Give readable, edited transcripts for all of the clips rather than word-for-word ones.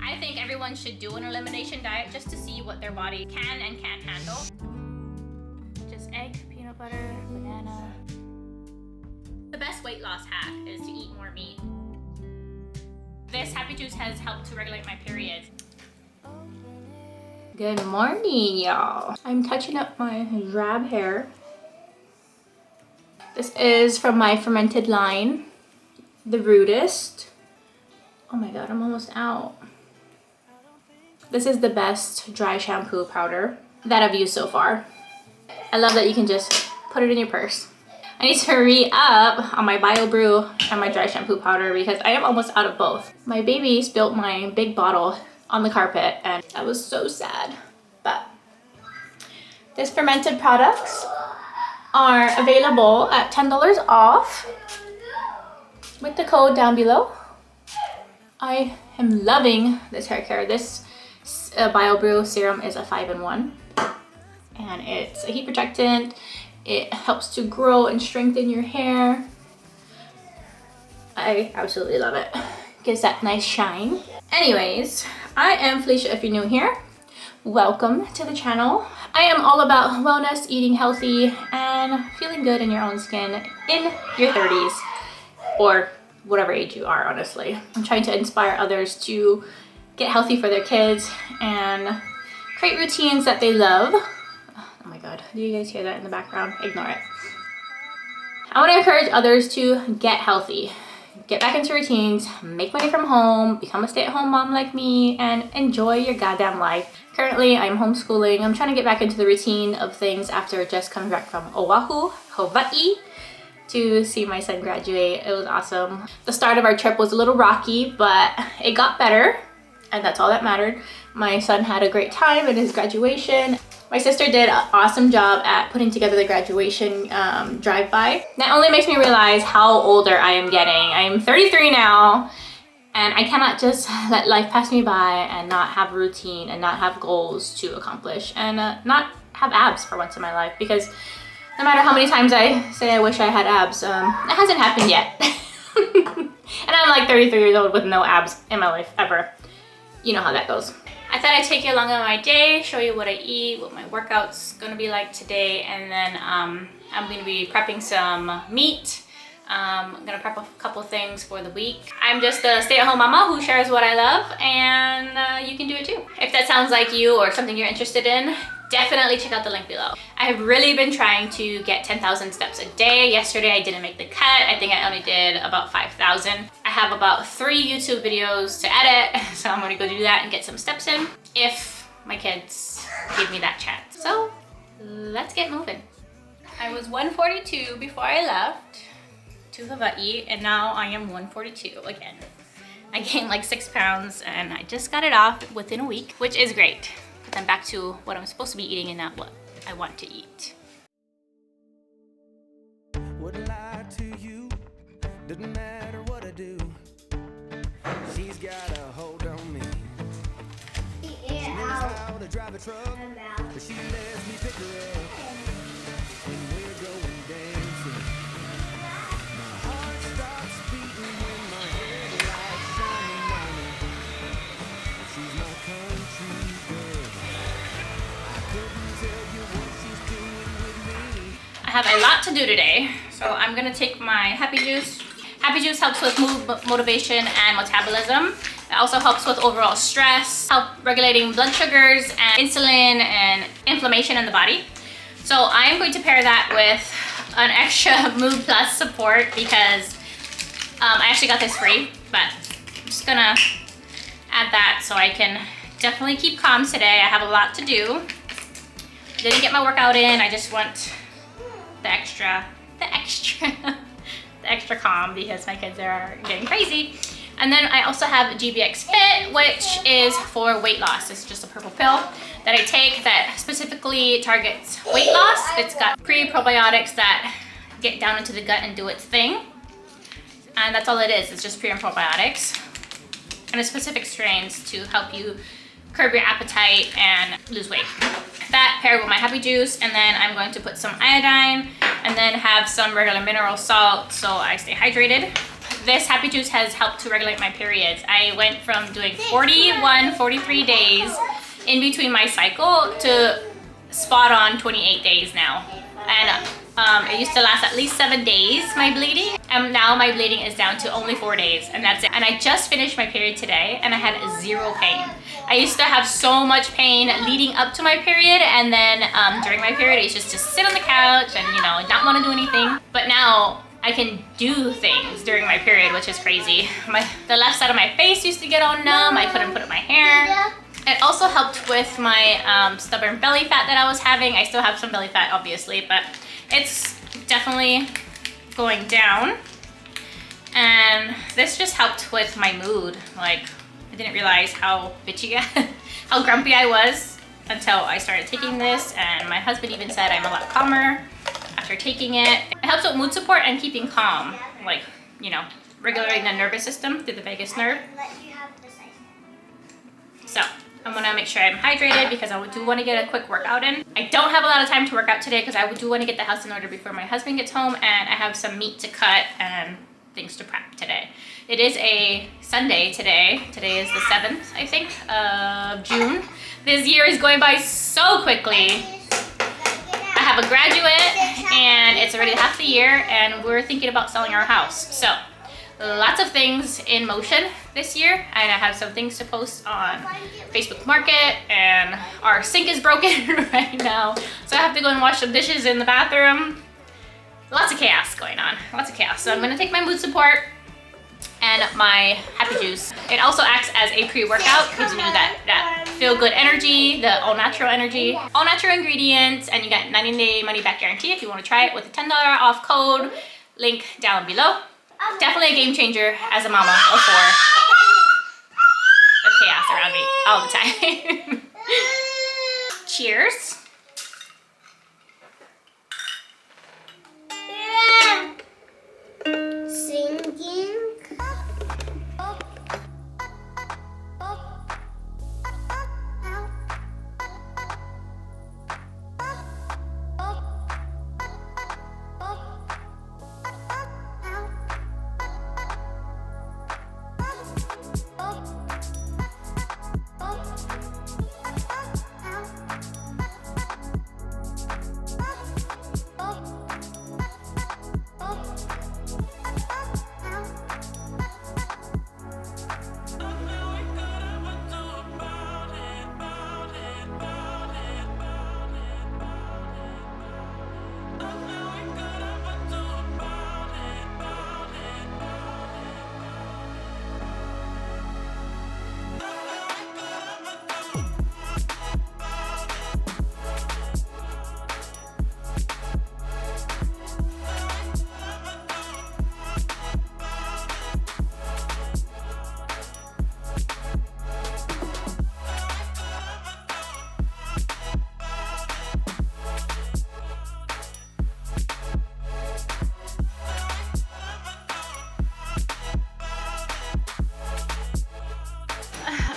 I think everyone should do an elimination diet just to see what their body can and can't handle. Just egg, peanut butter, banana. The best weight loss hack is to eat more meat. This happy juice has helped to regulate my periods. Good morning, y'all. I'm touching up my drab hair. This is from my Fermented line, the Rudest. Oh my god, I'm almost out. This is the best dry shampoo powder that I've used so far. I love that you can just put it in your purse. I need to re-up on my Bio Brew and my dry shampoo powder because I am almost out of both. My baby spilled my big bottle on the carpet and that was so sad. But this Fermented products are available at $10 off with the code down below. I am loving this hair care. This Bio Brew serum is a 5-in-1 and it's a heat protectant. It helps to grow and strengthen your hair. I absolutely love it. Gives that nice shine. Anyways, I am Felicia if you're new here. Welcome to the channel. I am all about wellness, eating healthy, and feeling good in your own skin in your 30s or whatever age you are, honestly. I'm trying to inspire others to get healthy for their kids and create routines that they love. Oh my god, do you guys hear that in the background? Ignore it. I want to encourage others to get healthy, get back into routines, make money from home, become a stay-at-home mom like me, and enjoy your goddamn life. Currently, I'm homeschooling. I'm trying to get back into the routine of things after just coming back from Oahu, Hawaii, to see my son graduate. It was awesome. The start of our trip was a little rocky, but it got better, and that's all that mattered. My son had a great time at his graduation. My sister did an awesome job at putting together the graduation drive-by. That only makes me realize how older I am getting. I'm 33 now, and I cannot just let life pass me by and not have a routine and not have goals to accomplish and not have abs for once in my life, because no matter how many times I say I wish I had abs, it hasn't happened yet. And I'm like 33 years old with no abs in my life ever. You know how that goes. I thought I'd take you along on my day, show you what I eat, what my workout's gonna be like today, and then I'm gonna be prepping some meat. I'm gonna prep a couple things for the week. I'm just a stay-at-home mama who shares what I love, and you can do it too. If that sounds like you or something you're interested in, definitely check out the link below. I have really been trying to get 10,000 steps a day. Yesterday I didn't make the cut. I think I only did about 5,000. I have about 3 YouTube videos to edit, so I'm gonna go do that and get some steps in if my kids give me that chance. So let's get moving. I was 142 before I left to Hawaii, and now I am 142 again. I gained like 6 pounds and I just got it off within a week, which is great. I'm back to what I'm supposed to be eating and not what I want to eat. Wouldn't lie to you, doesn't matter what I do. She's got a hold on me. She knows how to drive a truck, but she lets me pick her up when we're going dancing. My heart starts beating when my headlights shining on her. She's my country girl. I have a lot to do today, so I'm gonna take my Happy Juice. Happy Juice helps with mood, motivation, and metabolism. It also helps with overall stress, help regulating blood sugars and insulin and inflammation in the body. So I am going to pair that with an extra Mood Plus support because I actually got this free, but I'm just gonna add that so I can definitely keep calm today. I have a lot to do. Didn't get my workout in. I just want the extra calm because my kids are getting crazy. And then I also have GBX Fit, which is for weight loss. It's just a purple pill that I take that specifically targets weight loss. It's got pre-probiotics that get down into the gut and do its thing. And that's all it is. It's just pre and probiotics. And a specific strains to help you curb your appetite and lose weight. That paired with my Happy Juice, and then I'm going to put some iodine and then have some regular mineral salt so I stay hydrated. this happy juice has helped to regulate my periods. I went from doing 41, 43 days in between my cycle to spot on 28 days now. And it used to last at least 7 days, my bleeding. And now my bleeding is down to only 4 days, and that's it. And I just finished my period today and I had 0 pain. I used to have so much pain leading up to my period, and then during my period I used to just sit on the couch and, you know, not want to do anything. But now I can do things during my period, which is crazy. The left side of my face used to get all numb. I couldn't put up my hair. It also helped with my stubborn belly fat that I was having. I still have some belly fat, obviously, but it's definitely going down. And this just helped with my mood. Like, I didn't realize how bitchy, how grumpy I was until I started taking this. And my husband even said I'm a lot calmer after taking it. It helps with mood support and keeping calm. Like, you know, regulating the nervous system through the vagus nerve. So I'm gonna make sure I'm hydrated because I do want to get a quick workout in. I don't have a lot of time to work out today because I do want to get the house in order before my husband gets home, and I have some meat to cut and things to prep today. It is a Sunday today. Today is the 7th, I think, of June. This year is going by so quickly. I have a graduate and it's already half the year, and we're thinking about selling our house. So lots of things in motion this year, and I have some things to post on Facebook Market, and our sink is broken right now, so I have to go and wash some dishes in the bathroom. Lots of chaos going on, lots of chaos. So I'm gonna take my mood support and my happy juice. It also acts as a pre-workout, gives you that feel-good energy, the all-natural energy, all-natural ingredients, and you get 90-day money-back guarantee if you want to try it with a $10 off code, link down below. Definitely a game changer as a mama of 4. With chaos around me all the time. Cheers. Singing.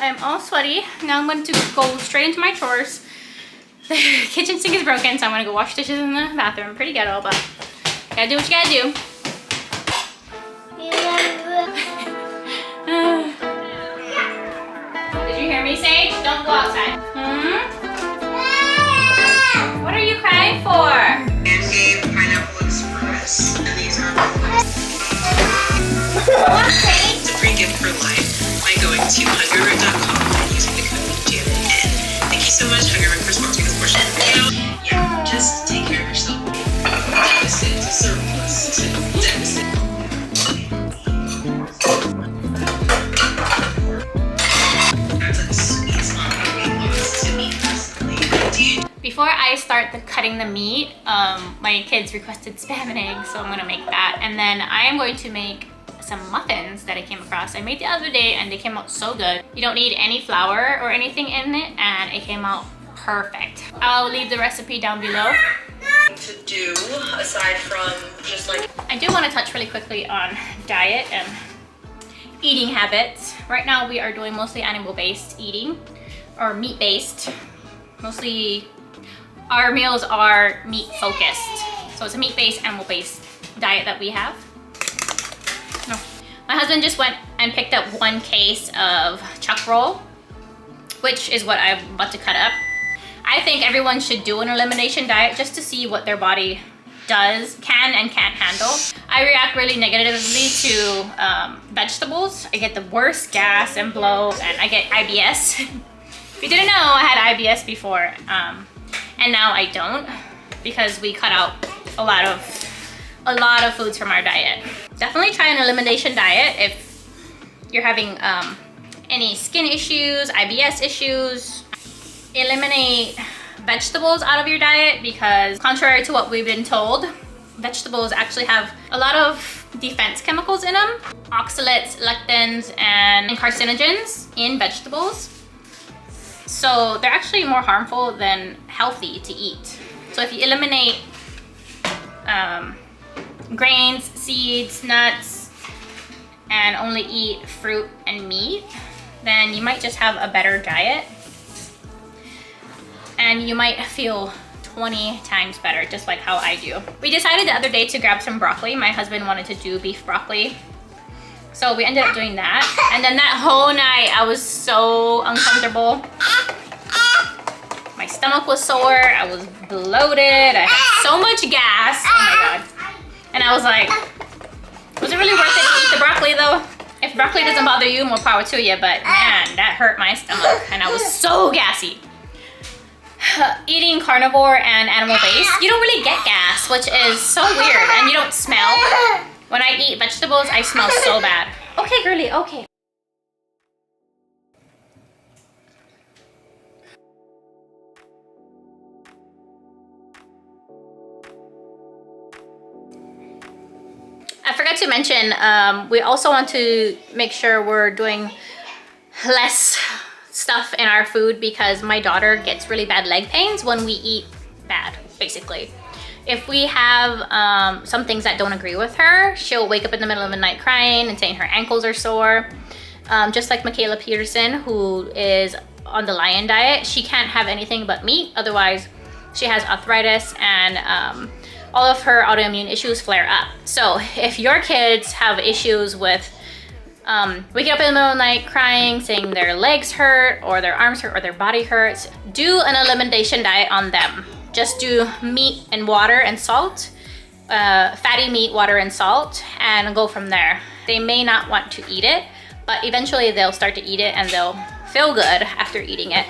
I'm all sweaty. Now I'm going to go straight into my chores. The kitchen sink is broken, so I'm gonna go wash dishes in the bathroom. Pretty ghetto, but gotta do what you gotta do. Did you hear me, Sage? Don't go outside. What are you crying for? Pancake Pineapple Express, and these are it's a free gift for life by going to hungerroot.com and using the code JANET. Thank you so much, Hungerroot, for sponsoring this portion of the video. Yeah, just take care of yourself. Deficit to surplus to deficit. That's a sweet spot for weight loss to me personally. Do you? Before I start cutting the meat, my kids requested spam and eggs, so I'm gonna make that. And then I am going to make some muffins that I came across. I made the other day and they came out so good. You don't need any flour or anything in it, and it came out perfect. I'll leave the recipe down below. To do aside from just like I do want to touch really quickly on diet and eating habits. Right now we are doing mostly animal-based eating, or meat-based. Mostly our meals are meat-focused. So it's a meat-based, animal-based diet that we have. No. My husband just went and picked up 1 case of chuck roll, which is what I'm about to cut up. I think everyone should do an elimination diet just to see what their body can and can't handle. I react really negatively to vegetables. I get the worst gas and bloat, and I get IBS. If you didn't know, I had IBS before, and now I don't, because we cut out a lot of foods from our diet. Definitely try an elimination diet if you're having any skin issues, IBS issues. Eliminate vegetables out of your diet, because contrary to what we've been told, vegetables actually have a lot of defense chemicals in them. Oxalates, lectins, and carcinogens in vegetables. So they're actually more harmful than healthy to eat. So if you eliminate grains, seeds, nuts, and only eat fruit and meat, then you might just have a better diet. And you might feel 20 times better, just like how I do. We decided the other day to grab some broccoli. My husband wanted to do beef broccoli, so we ended up doing that. And then that whole night, I was so uncomfortable. My stomach was sore, I was bloated, I had so much gas, oh my God. And I was like, was it really worth it to eat the broccoli though? If broccoli doesn't bother you, more power to you, but man, that hurt my stomach, and I was so gassy. Eating carnivore and animal-based, you don't really get gas, which is so weird, and you don't smell. When I eat vegetables, I smell so bad. Okay, girly, okay. I forgot to mention, we also want to make sure we're doing less stuff in our food, because my daughter gets really bad leg pains when we eat bad, basically. If we have some things that don't agree with her, she'll wake up in the middle of the night crying and saying her ankles are sore. Just like Michaela Peterson, who is on the Lion diet, she can't have anything but meat, otherwise she has arthritis, and all of her autoimmune issues flare up. So if your kids have issues with waking up in the middle of the night crying, saying their legs hurt or their arms hurt or their body hurts, do an elimination diet on them. Just do meat and water and salt, fatty meat, water and salt, and go from there. They may not want to eat it, but eventually they'll start to eat it and they'll feel good after eating it.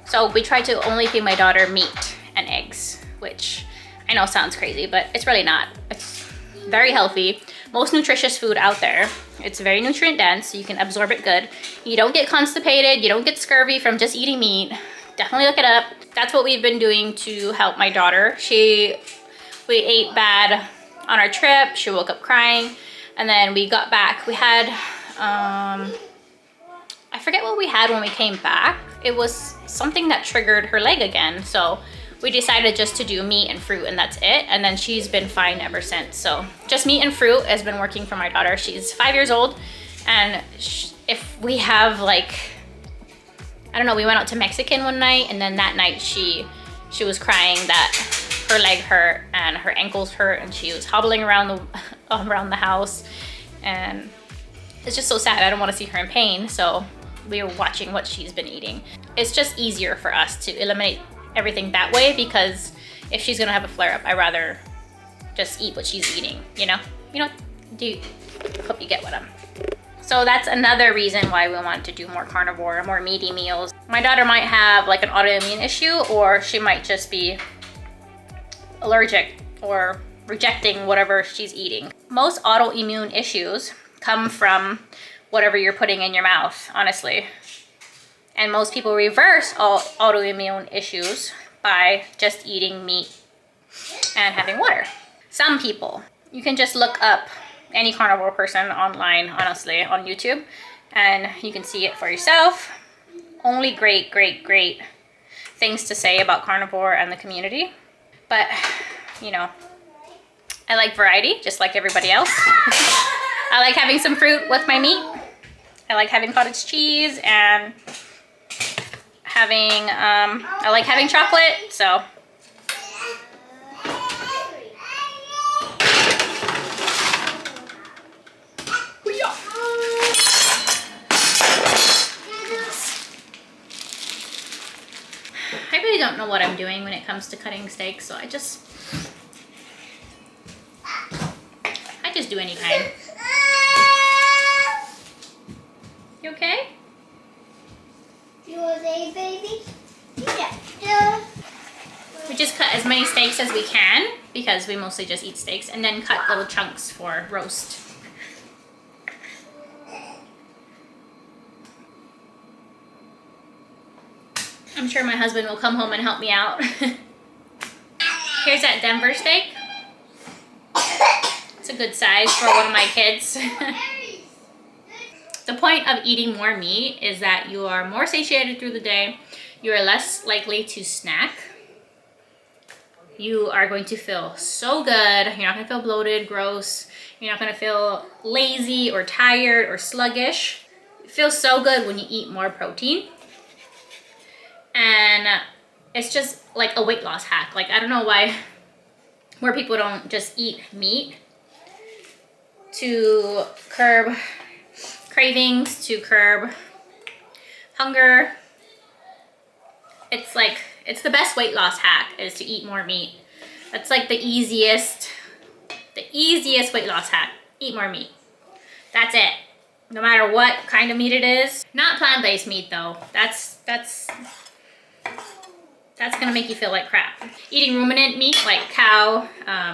So we try to only feed my daughter meat and eggs, which I know sounds crazy, but it's really not. It's very healthy. Most nutritious food out there. It's very nutrient dense, so you can absorb it good. You don't get constipated, you don't get scurvy from just eating meat. Definitely look it up. That's what we've been doing to help my daughter. We ate bad on our trip, she woke up crying, and then we got back. We had, I forget what we had when we came back. It was something that triggered her leg again, so we decided just to do meat and fruit, and that's it. And then she's been fine ever since. So just meat and fruit has been working for my daughter. She's 5 years old, and if we have like, I don't know, we went out to Mexican one night, and then that night she was crying that her leg hurt and her ankles hurt, and she was hobbling around the house, and it's just so sad. I don't want to see her in pain, so we were watching what she's been eating. It's just easier for us to eliminate everything that way, because if she's gonna have a flare-up, I'd rather just eat what she's eating, you know? Hope you get what I'm. So that's another reason why we want to do more carnivore, more meaty meals. My daughter might have like an autoimmune issue, or she might just be allergic or rejecting whatever she's eating. Most autoimmune issues come from whatever you're putting in your mouth, honestly. And most people reverse all autoimmune issues by just eating meat and having water. Some people, you can just look up any carnivore person online, honestly, on YouTube, and you can see it for yourself. Only great things to say about carnivore and the community. But, you know, I like variety, just like everybody else. I like having some fruit with my meat. I like having cottage cheese, and I like having chocolate, so. don't know what I'm doing when it comes to cutting steaks, so I just do any kind. You okay? You okay, baby? Yeah. We just cut as many steaks as we can because we mostly just eat steaks, and then cut little chunks for roast. I'm sure my husband will come home and help me out. Here's that Denver steak. It's a good size for one of my kids. The point of eating more meat is that you are more satiated through the day. You are less likely to snack. You are going to feel so good. You're not going to feel bloated, gross. You're not going to feel lazy or tired or sluggish. It feels so good when you eat more protein. And it's just like a weight loss hack. Like, I don't know why more people don't just eat meat to curb cravings, to curb hunger. It's like, it's the best weight loss hack is to eat more meat. That's like the easiest weight loss hack. Eat more meat. That's it. No matter what kind of meat it is. Not plant-based meat though. That's gonna make you feel like crap. Eating ruminant meat like cow,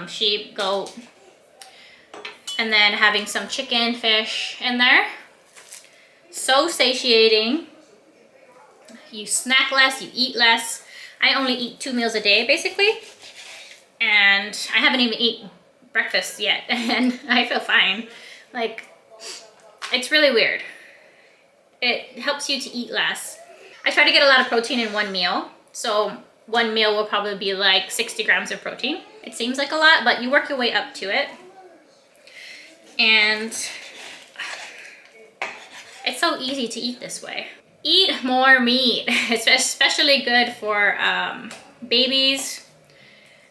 sheep, goat, and then having some chicken, fish in there. So satiating. You snack less, you eat less. I only eat 2 meals a day basically. And I haven't even eaten breakfast yet and I feel fine. Like, it's really weird. It helps you to eat less. I try to get a lot of protein in one meal. So one meal will probably be like 60 grams of protein. It seems like a lot, but you work your way up to it. And it's so easy to eat this way. Eat more meat. It's especially good for babies,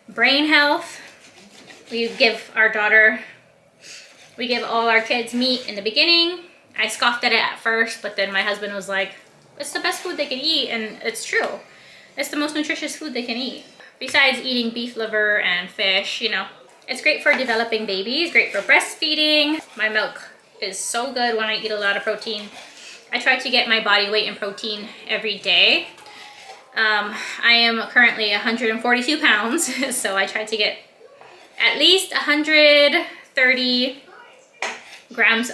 brain health. We give all our kids meat in the beginning. I scoffed at it at first, but then my husband was like, it's the best food they can eat, and it's true. It's the most nutritious food they can eat. Besides eating beef liver and fish, you know. It's great for developing babies, great for breastfeeding. My milk is so good when I eat a lot of protein. I try to get my body weight in protein every day. I am currently 142 pounds, so I try to get at least 130 grams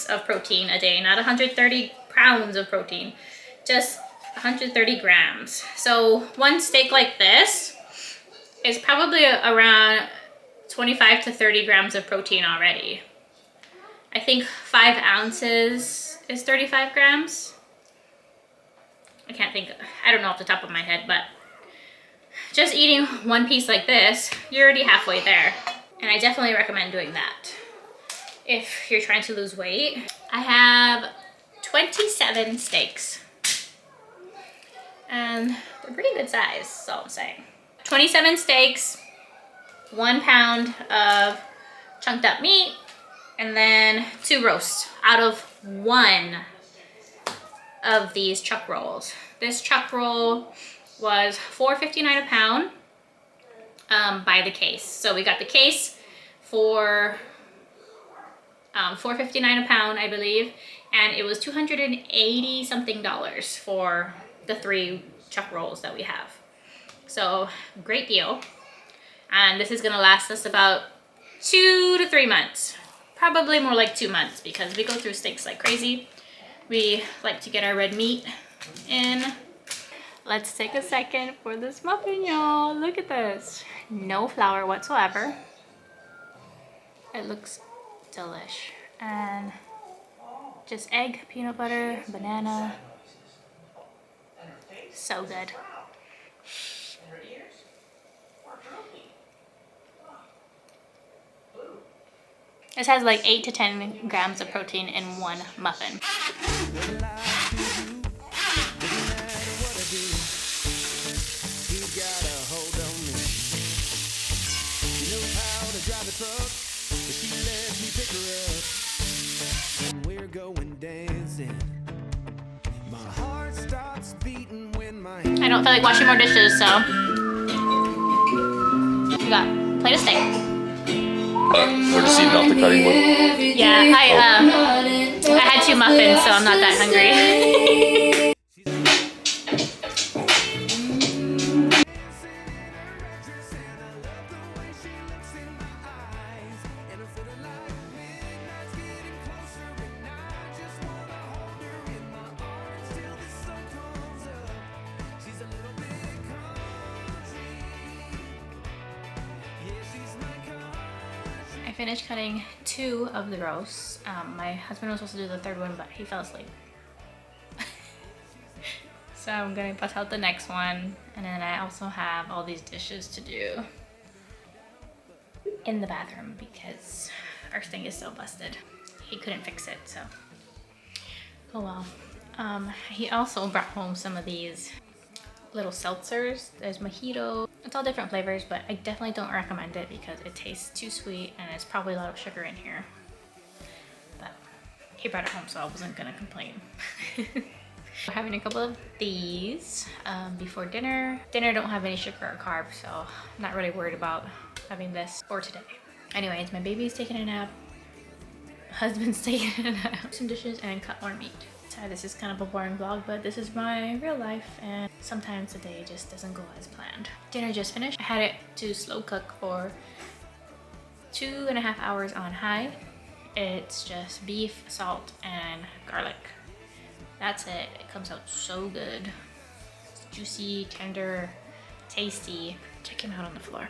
of protein a day, not 130 pounds of protein, just 130 grams. So one steak like this is probably around 25 to 30 grams of protein already. I think 5 ounces is 35 grams. I can't think, I don't know off the top of my head, but just eating one piece like this, you're already halfway there. And I definitely recommend doing that if you're trying to lose weight. I have 27 steaks. And they're pretty good size, that's all I'm saying. 27 steaks, 1 pound of chunked up meat, and then 2 roasts out of 1 of these chuck rolls. This chuck roll was $4.59 a pound by the case. So we got the case for $4.59 a pound, I believe, and it was $280 something for the 3 chuck rolls that we have. So great deal. And this is gonna last us about 2 to 3 months. Probably more like 2 months because we go through steaks like crazy. We like to get our red meat in. Let's take a second for this muffin, y'all. Look at this. No flour whatsoever. It looks delish. And just egg, peanut butter, banana. So good. This has like 8 to 10 grams of protein in one muffin. Going dancing, my heart starts beating when my I don't feel like washing more dishes, so we got plate of steak. We're just eating off the cutting board. Yeah, I had 2 muffins, so I'm not that hungry. I finished cutting 2 of the roasts. My husband was supposed to do the 3rd one, but he fell asleep. So I'm gonna bust out the next one. And then I also have all these dishes to do in the bathroom because our sink is so busted. He couldn't fix it, so oh well. He also brought home some of these little seltzers. There's mojito. It's all different flavors, but I definitely don't recommend it because it tastes too sweet and it's probably a lot of sugar in here. But he brought it home, so I wasn't gonna complain. We're having a couple of these before dinner. Dinner don't have any sugar or carbs, so I'm not really worried about having this for today. Anyways, my baby's taking a nap. Husband's taking a nap. Some dishes and cut more meat. Sorry, this is kind of a boring vlog, but this is my real life and sometimes the day just doesn't go as planned. Dinner just finished. I had it to slow cook for 2.5 hours on high. It's just beef, salt, and garlic. That's it. It comes out so good. It's juicy, tender, tasty. Check him out on the floor.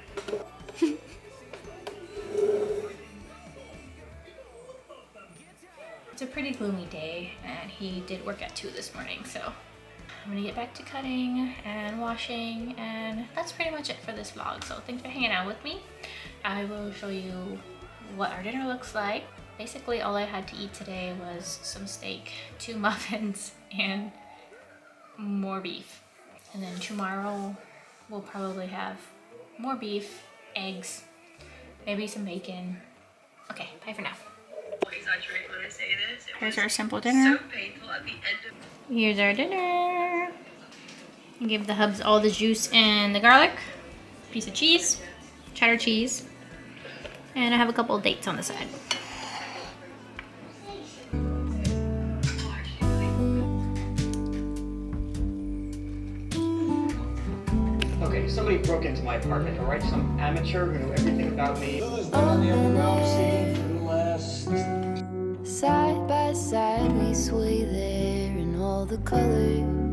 It's a pretty gloomy day and he did work at 2 this morning, so I'm gonna get back to cutting and washing, and that's pretty much it for this vlog. So thanks for hanging out with me. I will show you what our dinner looks like. Basically all I had to eat today was some steak, 2 muffins, and more beef. And then tomorrow we'll probably have more beef, eggs, maybe some bacon. Okay, bye for now. Exaggerate when I say this. Here's our simple dinner. So painful at the end of Here's our dinner. Give the hubs all the juice and the garlic. Piece of cheese, cheddar cheese, and I have a couple of dates on the side. Okay, somebody broke into my apartment, all right? Some amateur who knew everything about me. Side by side we sway there in all the colors.